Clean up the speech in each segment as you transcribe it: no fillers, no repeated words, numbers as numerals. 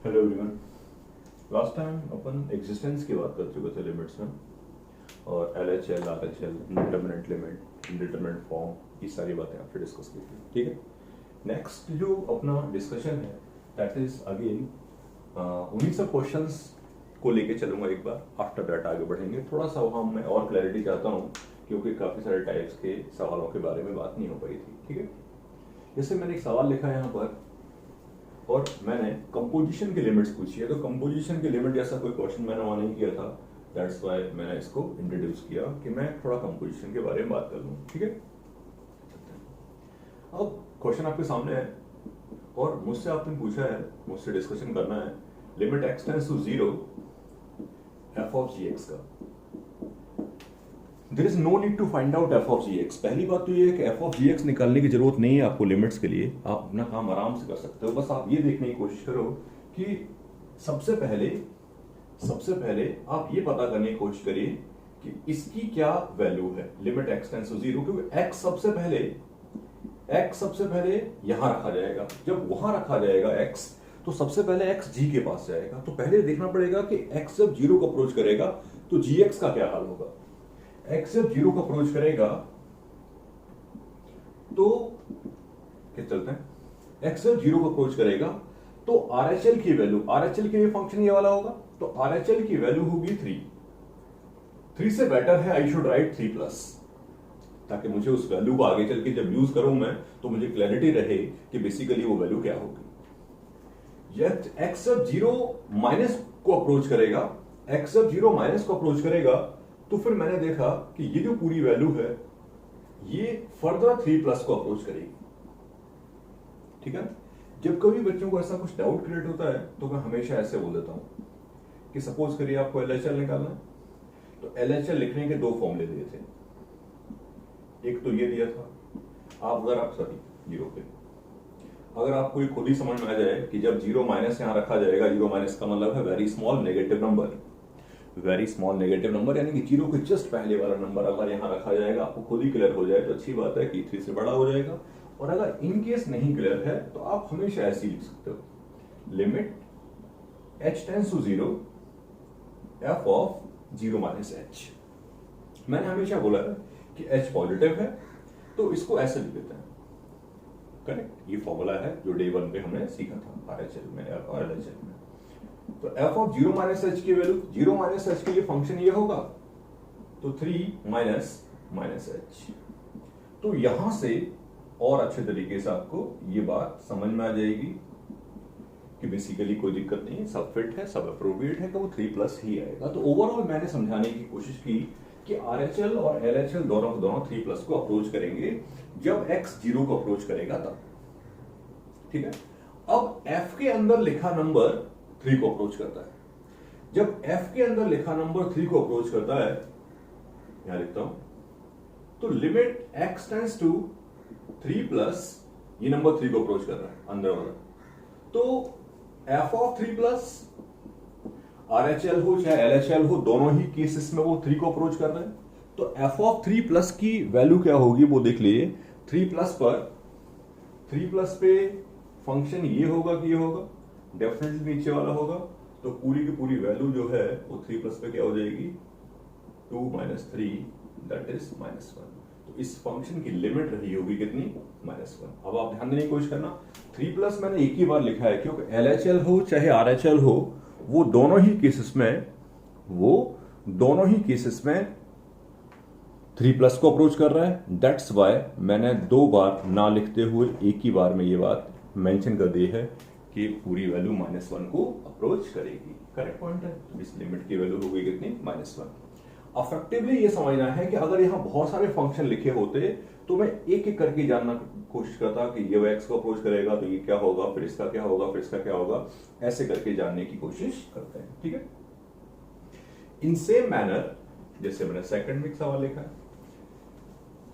Hello everyone. Last time अपन existence की बात कर चुके थे लिमिट्स में, और L H L, R H L, indeterminate limit, indeterminate form, ये सारी बातें आपसे डिस्कस की थी। ठीक है, नेक्स्ट जो अपना डिस्कशन है दैट इज अगेन उन्हीं सब क्वेश्चंस को लेके चलूंगा एक बार। आफ्टर दैट आगे बढ़ेंगे। थोड़ा सा वहाँ मैं और क्लैरिटी चाहता हूँ क्योंकि काफ़ी सारे टाइप्स के सवालों के बारे में बात नहीं हो पाई थी। ठीक है, जैसे मैंने एक सवाल लिखा है यहाँ पर और मैंने कंपोजिशन की लिमिट्स पूछी है, तो कंपोजिशन की लिमिट जैसा कोई क्वेश्चन मैंने वहां नहीं किया था, दैट्स व्हाई मैंने इसको इंट्रोड्यूस किया कि मैं थोड़ा कंपोजिशन के बारे में बात कर लूँ। ठीक है, अब क्वेश्चन आपके सामने है और मुझसे आपने पूछा है, मुझसे डिस्कशन करना है limit x tends to 0 f of ji x का। There is no need to find out f of ji x. पहली बात तो ये है कि एफ ऑफ जी एक्स निकालने की जरूरत नहीं है आपको लिमिट्स के लिए, आप अपना काम आराम से कर सकते हो। बस आप ये देखने की कोशिश करो कि सबसे पहले आप ये पता करने की कोशिश करिए कि इसकी क्या वैल्यू है लिमिट एक्स टेंड्स टू 0, क्योंकि एक्स सबसे पहले यहां रखा जाएगा। जब वहां रखा जाएगा एक्स, तो सबसे पहले एक्स जी के पास जाएगा। तो पहले देखना पड़ेगा कि एक्स जब 0 को अप्रोच करेगा तो जी एक्स का क्या हाल होगा। एक्स जब 0 को अप्रोच करेगा तो क्या चलते हैं, एक्स जब 0 को अप्रोच करेगा तो आरएचएल की वैल्यू, आरएचएल के लिए फंक्शन ये वाला होगा, तो आरएचएल की वैल्यू होगी 3 से बेटर है आई शुड राइट 3+, ताकि मुझे उस वैल्यू को आगे चल के जब यूज करूं मैं तो मुझे क्लैरिटी रहे कि बेसिकली वो वैल्यू क्या होगी। एक्स जब 0 माइनस को अप्रोच करेगा, एक्स जब 0 माइनस को अप्रोच करेगा तो फिर मैंने देखा कि ये जो पूरी वैल्यू है ये फर्दर 3+ को अप्रोच करेगी। ठीक है, जब कभी बच्चों को ऐसा कुछ डाउट क्रिएट होता है तो मैं हमेशा ऐसे बोल देता हूं कि सपोज करिए आपको एलएचएल निकालना है, तो एलएचएल लिखने के 2 फॉर्मूले दिए थे। एक तो ये दिया था, अगर आपको ये खुद ही समझ में आ जाए कि जब 0 माइनस यहां रखा जाएगा, 0 माइनस का मतलब है वेरी स्मॉल नेगेटिव नंबर, यानी कि 0 के जस्ट पहले वाला नंबर अगर यहां रखा जाएगा, आपको खुद ही क्लियर हो जाए तो अच्छी बात है कि 3 से बड़ा हो जाएगा। और अगर इन केस नहीं क्लियर है तो आप हमेशा ऐसे लिख सकते हो, limit h tends to 0 f of 0 minus h। मैंने हमेशा बोला है कि h पॉजिटिव है तो इसको ऐसे लिख देते हैं। करेक्ट, ये फॉर्मूला है जो डे 1 पे हमने सीखा था आरएचएल में और एलएचएल में। तो f ऑफ 0 माइनस h की वैल्यू, 0 माइनस h के लिए फंक्शन ये होगा, तो 3 माइनस h। तो यहां से और अच्छे तरीके से आपको ये बात समझ में आ जाएगी कि बेसिकली कोई दिक्कत नहीं है, सब फिट है, सब अप्रोप्रिएट है, कि वो 3+ ही आएगा। तो ओवरऑल मैंने समझाने की कोशिश की कि आरएचएल और एलएचएल दोनों 3+ को अप्रोच करेंगे जब x 0 को अप्रोच करेगा तब। ठीक है, अब f के अंदर लिखा नंबर 3 को अप्रोच करता है। जब f के अंदर लिखा नंबर 3 को अप्रोच करता है, यहां लिखता हूं, तो लिमिट x टेंड्स टू 3+, ये नंबर 3 को अप्रोच कर रहा है अंदर वाला, तो f ऑफ 3+, आरएचएल हो चाहे एलएचएल हो, दोनों ही केसेस में वो 3 को अप्रोच कर रहे हैं। तो f ऑफ 3+ की वैल्यू क्या होगी वो देख लीजिए। 3+ पे फंक्शन ये होगा कि ये होगा, डेफिनेटली नीचे वाला होगा, तो पूरी की पूरी वैल्यू जो है वो 3+ पे क्या हो जाएगी, 2 माइनस 3 दैट इज -1। तो इस फंक्शन की लिमिट रही होगी कितनी, -1। अब आप ध्यान देने की कोशिश करना, 3+ मैंने एक ही बार लिखा है क्योंकि एलएचएल हो चाहे आरएचएल हो, वो दोनों ही केसेस में 3+ को अप्रोच कर रहा है। दैट्स वाई मैंने 2 बार ना लिखते हुए एक ही बार में ये बात मेंशन कर दी है कि पूरी वैल्यू -1 को अप्रोच करेगी। करेक्ट पॉइंट है, तो इस लिमिट की वैल्यू होगी कितनी, -1। अफेक्टिवली ये समझना है कि अगर यहां बहुत सारे फंक्शन लिखे होते तो मैं एक एक करके जानना कोशिश करता कि ये एक्स को अप्रोच करेगा तो ये क्या होगा, फिर इसका क्या होगा, फिर इसका क्या होगा, ऐसे करके जानने की कोशिश करते हैं। ठीक है, इन सेम मैनर जैसे मैंने सेकंड में एक सवाल लिखा है,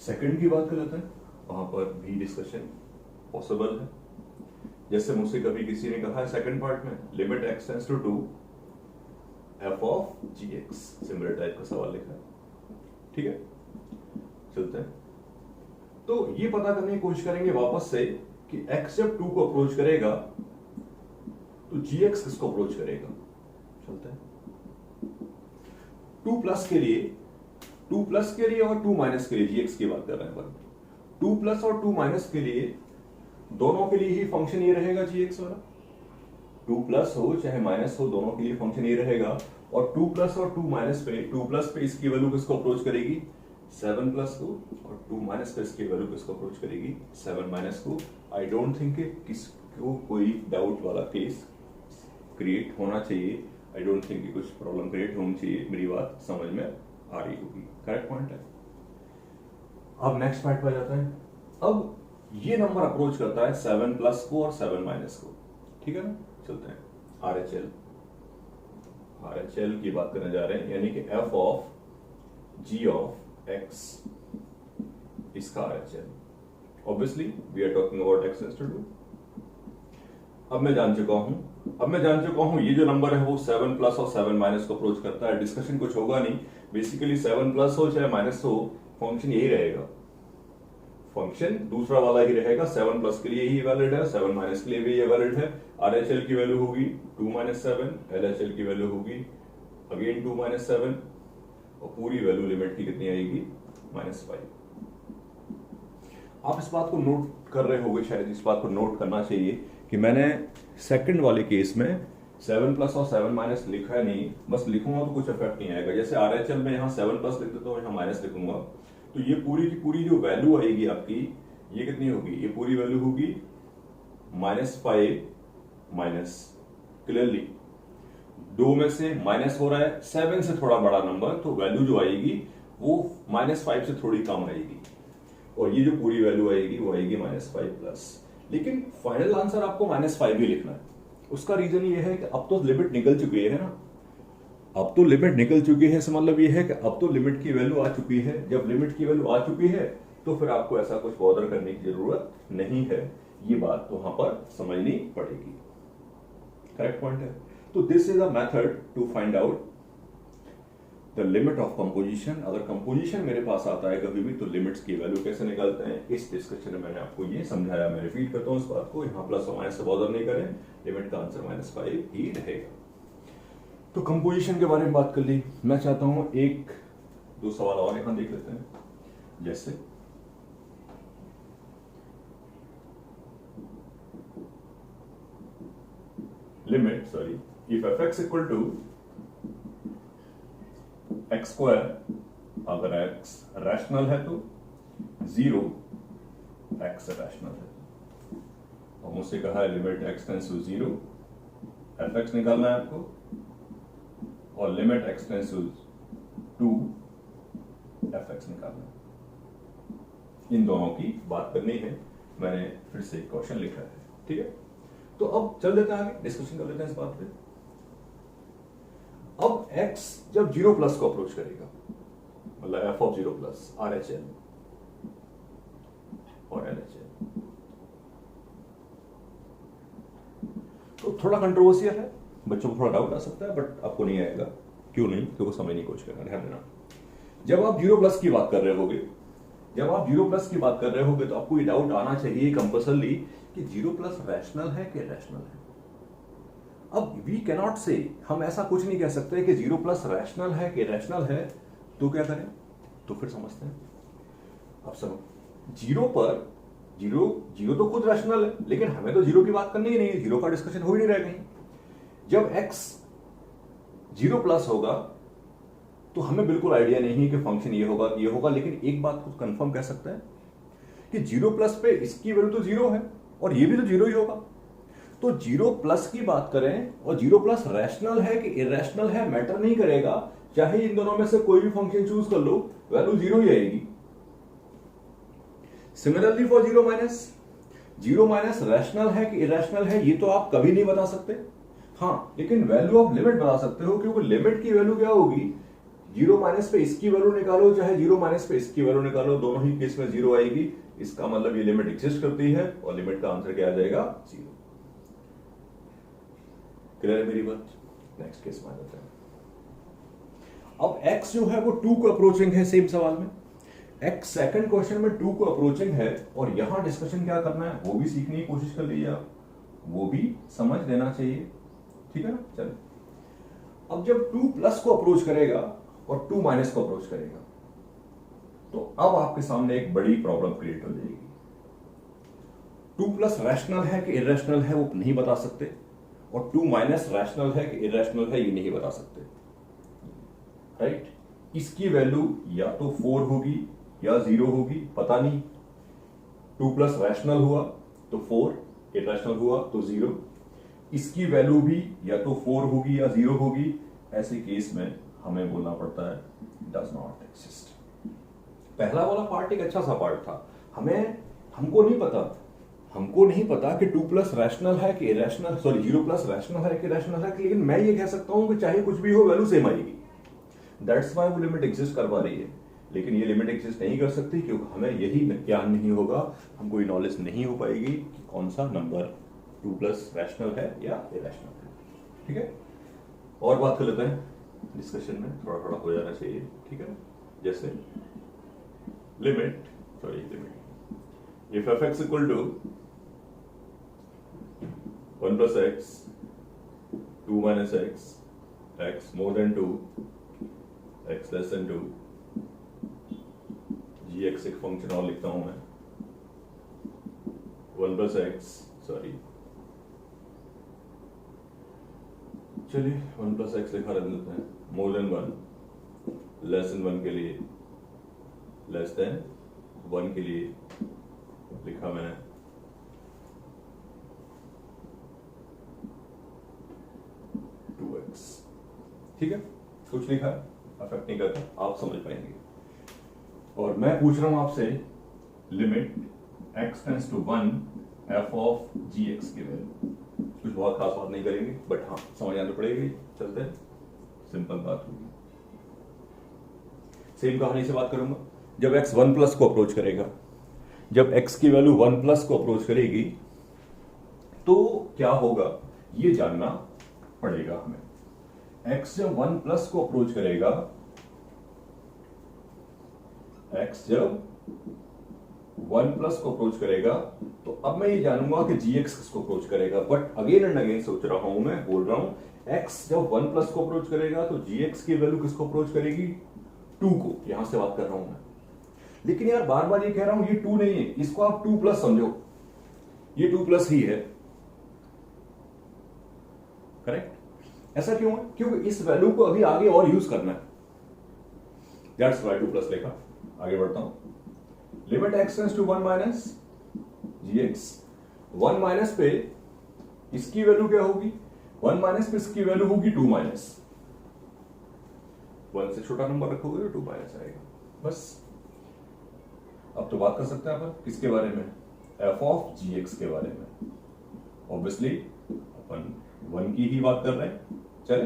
सेकंड की बात कर लेते हैं, वहां पर भी डिस्कशन पॉसिबल है। जैसे मुझसे कभी किसी ने कहा है सेकंड पार्ट में, limit x tends to 2 f of ji x, similar type का सवाल लिखा है। ठीक है, चलते हैं। तो ये पता करने की कोशिश करेंगे वापस से कि x जब 2 को अप्रोच करेगा तो gx किसको अप्रोच करेगा? चलते हैं 2 प्लस के लिए, 2 प्लस के लिए और 2 माइनस के लिए gx की बात कर रहे हैं। 2 प्लस और 2 माइनस के लिए दोनों के लिए ही फंक्शन ये रहेगा gx वाला। 2 प्लस हो चाहे माइनस हो, दोनों के लिए फंक्शन ये रहेगा। और 2 प्लस और 2 माइनस पे, 2 प्लस पे इसकी वैल्यू किसको अप्रोच करेगी? 7 प्लस को, और 2 माइनस पे इसकी वैल्यू किसको अप्रोच करेगी? 7 माइनस को। आई डोंट थिंक किसको कोई डाउट वाला केस क्रिएट होना चाहिए। आई डोंट थिंक कुछ प्रॉब्लम क्रिएट होनी चाहिए। मेरी बात समझ में आ रही होगी। करेक्ट पॉइंट है। अब नेक्स्ट पॉइंट पर जाता है। अब ये नंबर अप्रोच करता है 7 प्लस को और 7 माइनस को, ठीक है ना? चलते हैं RHL की बात करने जा रहे हैं, यानी कि f of g of x, इसका RHL। Obviously we are talking about x is to 2। अब मैं जान चुका हूं ये जो नंबर है वो 7 प्लस और 7 माइनस को अप्रोच करता है। डिस्कशन कुछ होगा नहीं। बेसिकली 7 प्लस हो चाहे माइनस हो, फंक्शन यही रहेगा, फंक्शन दूसरा वाला ही रहेगा। 7 प्लस के लिए ही वैलिड है, 7 माइनस के लिए भी ये वैलिड है। RHL की वैल्यू होगी 2 माइनस 7, LHL की वैल्यू होगी अगेन 2 माइनस 7, और पूरी वैल्यू लिमिट की कितनी आएगी? -5। आप इस बात को नोट कर रहे होंगे, शायद इस बात को नोट करना चाहिए कि मैंने सेकंड वाले केस में 7 प्लस और 7 माइनस लिखा नहीं, बस लिखूंगा तो कुछ इफेक्ट नहीं आएगा। जैसे RHL में यहाँ 7 प्लस लिख देता हूँ, यहाँ माइनस लिखूंगा, तो ये पूरी की पूरी जो वैल्यू आएगी आपकी, ये कितनी होगी? ये पूरी वैल्यू होगी -5 माइनस, क्लियरली 2 में से माइनस हो रहा है, 7 से थोड़ा बड़ा नंबर, तो वैल्यू जो आएगी वो -5 से थोड़ी कम आएगी, और ये जो पूरी वैल्यू आएगी वो आएगी -5 प्लस। लेकिन फाइनल आंसर आपको -5 ही लिखना है। उसका रीजन ये है कि अब तो लिमिट निकल चुकी है ना, अब तो लिमिट निकल चुकी है। इसका मतलब ये है कि अब तो लिमिट की वैल्यू आ चुकी है। जब लिमिट की वैल्यू आ चुकी है तो फिर आपको ऐसा कुछ बॉदर करने की जरूरत नहीं है। ये बात तो वहां पर समझनी पड़ेगी। करेक्ट पॉइंट है। तो this is a method to find out the limit of composition. अगर कंपोजिशन मेरे पास आता है कभी भी, तो लिमिट्स की वैल्यू कैसे निकालते हैं, इस डिस्कशन में मैंने आपको ये समझाया। मैं रिपीट करता हूं इस बात को, यहाँ प्लस और माइनस से बॉदर नहीं करें, लिमिट का आंसर -5 ही रहेगा। तो कंपोजिशन के बारे में बात कर ली। मैं चाहता हूं 1-2 सवाल और यहां देख लेते हैं। जैसे limit, sorry, if fx equal to x square, अगर x रैशनल है तो 0, x रैशनल है। और मुझसे कहा है limit x tends to 0, fx निकालना है आपको, और limit x tends to 2, fx निकालना है। इन दोनों की बात करनी है। मैंने फिर से एक क्वेश्चन लिखा है, ठीक है। तो अब चल देते हैं आगे, डिस्कशन कर लेते हैं इस बात पे। अब x जब 0 प्लस को अप्रोच करेगा, मतलब f ऑफ 0 प्लस, RHL और LHL, तो थोड़ा कंट्रोवर्शियल है, बच्चों को थोड़ा डाउट आ सकता है, बट आपको नहीं आएगा। क्यों नहीं? क्योंकि समझने की कोशिश करना, ध्यान देना। जब आप 0 प्लस की बात कर रहे होगे, तो आपको ये डाउट आना चाहिए कंपल्सरली कि 0 प्लस रैशनल है कि रैशनल है। अब वी कैन नॉट से, हम ऐसा कुछ नहीं कह सकते कि 0 प्लस रैशनल है कि रैशनल है। तो क्या करें? तो फिर समझते हैं। अब सुनो, 0 पर जीरो तो खुद रैशनल है, लेकिन हमें तो 0 की बात करनी ही नहीं है, 0 का डिस्कशन हो ही नहीं रहा कहीं। जब x 0 प्लस होगा तो हमें बिल्कुल आइडिया नहीं है कि फंक्शन ये होगा, लेकिन एक बात को कंफर्म कह सकते हैं कि 0 प्लस पे इसकी वैल्यू तो 0 है और ये भी तो 0 ही होगा। तो 0 प्लस की बात करें और 0 प्लस रैशनल है कि इरेशनल है मैटर नहीं करेगा, चाहे इन दोनों में से कोई भी फंक्शन चूज कर लो, वैल्यू 0 ही आएगी। सिमिलरली फॉर 0 माइनस रैशनल है कि इरेशनल है, ये तो आप कभी नहीं बता सकते। हाँ, लेकिन वैल्यू ऑफ लिमिट बता सकते हो, क्योंकि लिमिट की वैल्यू क्या होगी? 0 माइनस पे इसकी वैल्यू निकालो, चाहे 0 माइनस पे इसकी वैल्यू निकालो, दोनों ही केस में 0 आएगी। इसका मतलब ये लिमिट एग्जिस्ट करती है, और लिमिट का आंसर क्या आ जाएगा? 0। क्लियर है मेरी बात? नेक्स्ट केस में आ जाते हैं। अब x जो है वो 2 को अप्रोचिंग है, सेम सवाल में x सेकंड क्वेश्चन में 2 को अप्रोचिंग है, और यहां डिस्कशन क्या करना है वो भी सीखने की कोशिश कर लीजिए आप। वो भी समझ लेना चाहिए, ठीक है ना। चलो, अब जब 2 प्लस को अप्रोच करेगा और 2 माइनस को अप्रोच करेगा, तो अब आपके सामने एक बड़ी प्रॉब्लम क्रिएट हो जाएगी। 2 प्लस रैशनल है कि इरेशनल है वो नहीं बता सकते, और 2 माइनस रैशनल है कि इरेशनल है ये नहीं बता सकते, राइट। इसकी वैल्यू या तो 4 होगी या 0 होगी, पता नहीं। 2 प्लस रैशनल हुआ तो 4, इरेशनल हुआ तो 0। इसकी वैल्यू भी या तो 4 होगी या 0 होगी। ऐसे केस में हमें बोलना पड़ता है डज नॉट एग्जिस्ट। पहला वाला पार्ट एक अच्छा सा पार्ट था। हमको नहीं पता कि 2 प्लस रैशनल है कि इरेशनल, सॉरी 0 प्लस रैशनल है कि इरेशनल है, लेकिन मैं ये कह सकता हूं कि चाहे कुछ भी हो वैल्यू सेम आएगी। दैट्स व्हाई वो लिमिट एग्जिस्ट कर पा रही है। लेकिन ये लिमिट एग्जिस्ट नहीं कर सकती क्योंकि हमें यही ज्ञान नहीं होगा, हमको ये नॉलेज नहीं हो पाएगी कि कौन सा नंबर 2 प्लस रैशनल है या इरेशनल है, ठीक है। और बात कर लेते हैं डिस्कशन में, थोड़ा थोड़ा हो जाना चाहिए, ठीक है। जैसे limit if f(x) equal to 1 plus x, 2 minus x, x more than 2, x less than 2, gx एक फंक्शन और लिखता हूं मैं, 1 plus x, सॉरी चलिए 1 plus x लिखा रख देते हैं, more than 1, less than 1 के लिए, less than 1 के लिए लिखा मैंने 2x, ठीक है। कुछ लिखा है, अफेक्ट नहीं करता, आप समझ पाएंगे। और मैं पूछ रहा हूं आपसे limit x tends to 1 f of gx के वैल्यू। कुछ बहुत खास बात नहीं करेंगे, बट हाँ समझ आने पड़ेगी। चलते हैं, सिंपल बात होगी। सेम कहानी से बात करूंगा। जब x 1 प्लस को अप्रोच करेगा, जब x की वैल्यू 1 प्लस को अप्रोच करेगी तो क्या होगा ये जानना पड़ेगा हमें। x जब 1 प्लस को अप्रोच करेगा, x जब 1 प्लस को अप्रोच करेगा तो अब मैं ये जानूंगा कि gx किसको अप्रोच करेगा। बट अगेन एंड अगेन सोच रहा हूं, मैं बोल रहा हूं x जब 1 प्लस को अप्रोच करेगा तो gx की वैल्यू किसको अप्रोच करेगी, 2 को। यहां से बात कर रहा हूं मैं, लेकिन यार बार बार ये कह रहा हूं ये 2 नहीं है, इसको आप 2 प्लस समझो, ये 2 प्लस ही है, करेक्ट। ऐसा क्यों है? क्योंकि इस वैल्यू को अभी आगे और यूज करना है, दैट्स व्हाई 2 प्लस लिखा। आगे बढ़ता हूं, limit x tends to 1 minus gx, 1 minus पे इसकी वैल्यू क्या होगी, 1 माइनस पे इसकी वैल्यू होगी 2 माइनस, 1 से छोटा नंबर रखोगे तो 2 माइनस आएगा, बस। अब तो बात कर सकते हैं अपन किसके बारे में, f ऑफ gx के बारे में। ऑब्वियसली अपन 1 की ही बात कर रहे हैं, चले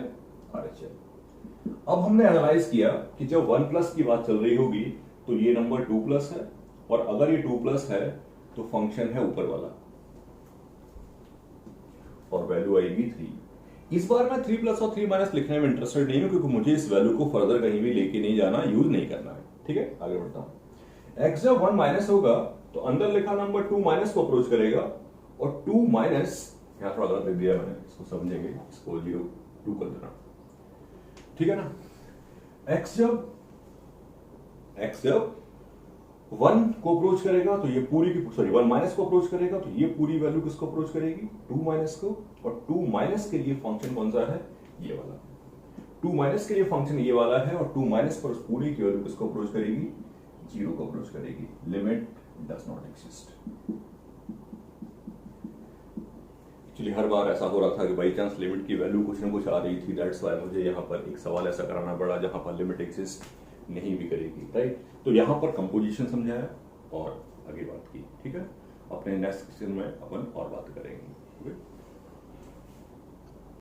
अरे चल। अब हमने एनालाइज किया कि जब 1 प्लस की बात चल रही होगी तो ये नंबर 2 प्लस है, और अगर ये 2 प्लस है तो फंक्शन है ऊपर वाला, और वैल्यू आएगी 3। इस बार मैं 3 प्लस और 3 माइनस लिखने में इंटरेस्टेड नहीं हूं, क्योंकि मुझे इस वैल्यू को फर्दर कहीं भी लेके नहीं जाना, यूज नहीं करना है, ठीक है। आगे बढ़ता हूं। x जब 1 माइनस होगा तो अंदर लिखा नंबर 2 माइनस को अप्रोच करेगा, और 2 माइनस, यहां थोड़ा गलत लिख दिया मैंने, इसको समझेंगे, इसको 0 2 कर देना, ठीक है ना। x जब 1 को अप्रोच करेगा तो ये पूरी की, सॉरी 1 माइनस को अप्रोच करेगा तो ये पूरी वैल्यू किसको अप्रोच करेगी, 2 माइनस को। और 2 माइनस के लिए फंक्शन कौन सा है, ये वाला। 2 माइनस के लिए फंक्शन ये वाला है, और 2 माइनस पर उस पूरी की वैल्यू किसको अप्रोच करेगी, 0 को अप्रोच करेगी। Limit does not exist. Actually हर बार ऐसा हो रहा था कि बाई चांस लिमिट की वैल्यू कुछ ना कुछ आ रही थी, दैट्स व्हाई मुझे यहाँ पर एक सवाल ऐसा कराना पड़ा जहां पर लिमिट एग्जिस्ट नहीं भी करेगी, राइट। तो यहां पर कंपोजिशन समझाया और आगे बात की, ठीक है। अपने नेक्स्ट सेक्शन में अपन और बात करेंगे।